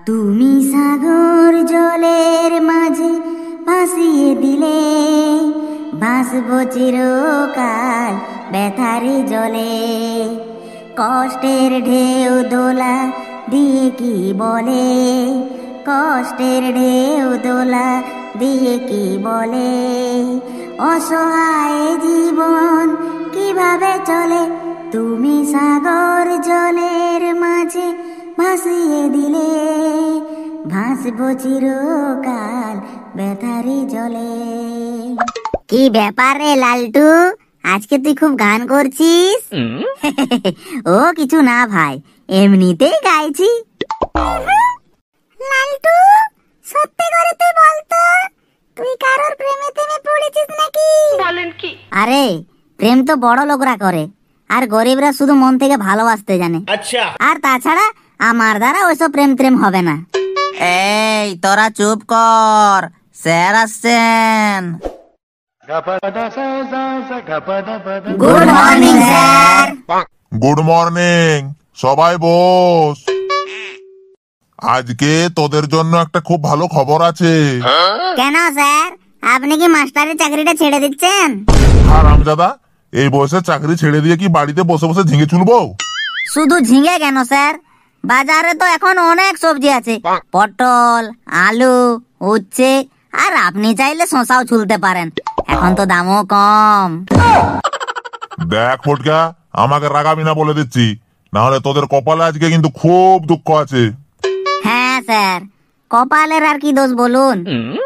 তুমি সাগর জলের মাঝে ভাসিয়ে দিলে, ভাসবো চিরকাল ব্যথারে জলে। কষ্টের ঢেউ দোলা দিয়ে কি বলে, কষ্টের ঢেউ দোলা দিয়ে কি বলে, অসহায় জীবন কিভাবে চলে। তুমি সাগর জলের মাঝে ভাসিয়ে দিলে, ভাসবো চিরকাল ব্যথারি জলে। কি ব্যাপার রে লালটু, আজকে তুই খুব গান করছিস? ও কিছু না ভাই, এমনিতেই গাইছি। লালটু, সত্যি করে তুই বলতো, তুই কারোর প্রেমে প্রেমে পড়েছিস নাকি? বলেন কি? আরে প্রেম তো বড় লোকরা করে, আর গরিবরা শুধু মন থেকে ভালোবাসতে জানে। আচ্ছা। আর তাছাড়া আমার দ্বারা ওইসব প্রেম প্রেম হবে না। এই তোরা চুপ কর, স্যার আসছেন। Good morning sir. Good morning, সবাই বস। আজকে তোদের জন্য একটা খুব ভালো খবর আছে। কেন স্যার, আপনি কি মাস্টারের চাকরিটা ছেড়ে দিচ্ছেন? হারামজাদা, এই বয়সে চাকরি ছেড়ে দিয়ে কি বাড়িতে বসে বসে ঝিঙে চুলবো? শুধু ঝিঙে কেন স্যার, বাজারে তো এখন অনেক সবজি আছে, পটল, আলু, উচ্ছে, আর আপনি চাইলে শশাও ছুলতে পারেন, এখন তো দামও কম। দেখ ফটকা, আমাকে রাগাবি না বলে দিচ্ছি, না হলে তোদের কপালে আজকে কিন্তু খুব দুঃখ আছে। হ্যাঁ স্যার, কপালের আর কি দোষ বলুন,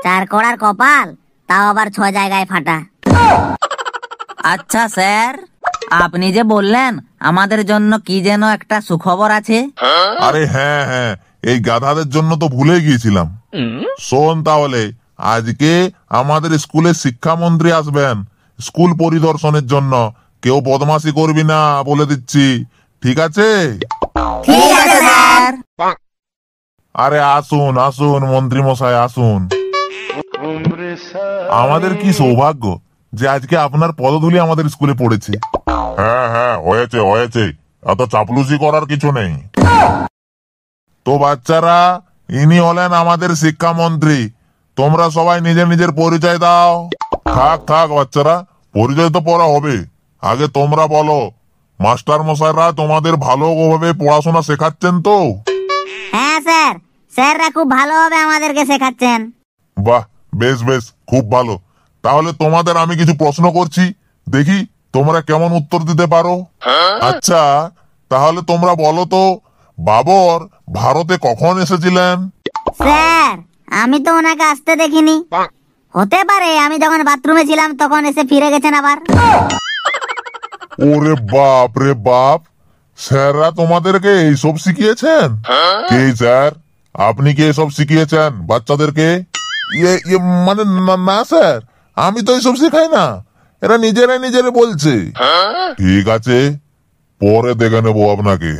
4 কড়ার কপাল, তাও আবার 6 জায়গায় ফাটা। আচ্ছা স্যার, আপনি যে বললেন আমাদের জন্য কি যেন একটা সুখবর আছে। আরে হ্যাঁ হ্যাঁ, এই গাধাদের জন্য তো ভুলে গিয়েছিলাম। শোন তাহলে, আজকে আমাদের স্কুলে শিক্ষামন্ত্রী আসবেন স্কুল পরিদর্শনের জন্য। কেউ বদমাশি করবি না বলে দিচ্ছি, ঠিক আছে? ঠিক আছে স্যার। আরে আসুন আসুন মন্ত্রী মশাই আসুন। আমাদের কি সৌভাগ্য যে আজকে আপনার পদধূলি আমাদের স্কুলে পড়েছে। হ্যাঁ হ্যাঁ, হয়েছে হয়েছে, এত চাপলুসি করার কিছু নেই। তো বাচ্চারা, ইনি হলেন আমাদের শিক্ষামন্ত্রী। তোমরা সবাই নিজের নিজের পরিচয় দাও। থাক থাক বাচ্চারা, পরিচয় তো পড়া হবে, আগে তোমরা বলো, মাস্টার মশাইরা তোমাদের ভালোভাবে পড়াশোনা শেখাচ্ছেন তো? হ্যাঁ স্যার, স্যাররা খুব ভালোভাবে আমাদেরকে শেখাচ্ছেন। বাহ, বেশ বেশ, খুব ভালো। তাহলে তোমাদের আমি কিছু প্রশ্ন করছি, দেখি তোমরা কেমন উত্তর দিতে পারো। আচ্ছা, তাহলে তোমরা বলো তো, বাবর ভারতে কখন এসেছিলেন? স্যার, আমি তো ওনাকে আসতে দেখিনি, হতে পারে আমি যখন বাথরুমে ছিলাম তখন এসে ফিরে গেছেন আবার। ওরে বাপ রে বাপ, স্যাররা তোমাদেরকে এইসব শিখিয়েছেন? কে স্যার, আপনি কি এসব শিখিয়েছেন বাচ্চাদেরকে? মানে না স্যার, আমি তো এইসব শেখাই না, এরা নিজেরাই নিজেরা বলছে। ঠিক আছে, পরে দেখে নেবো আপনাকে।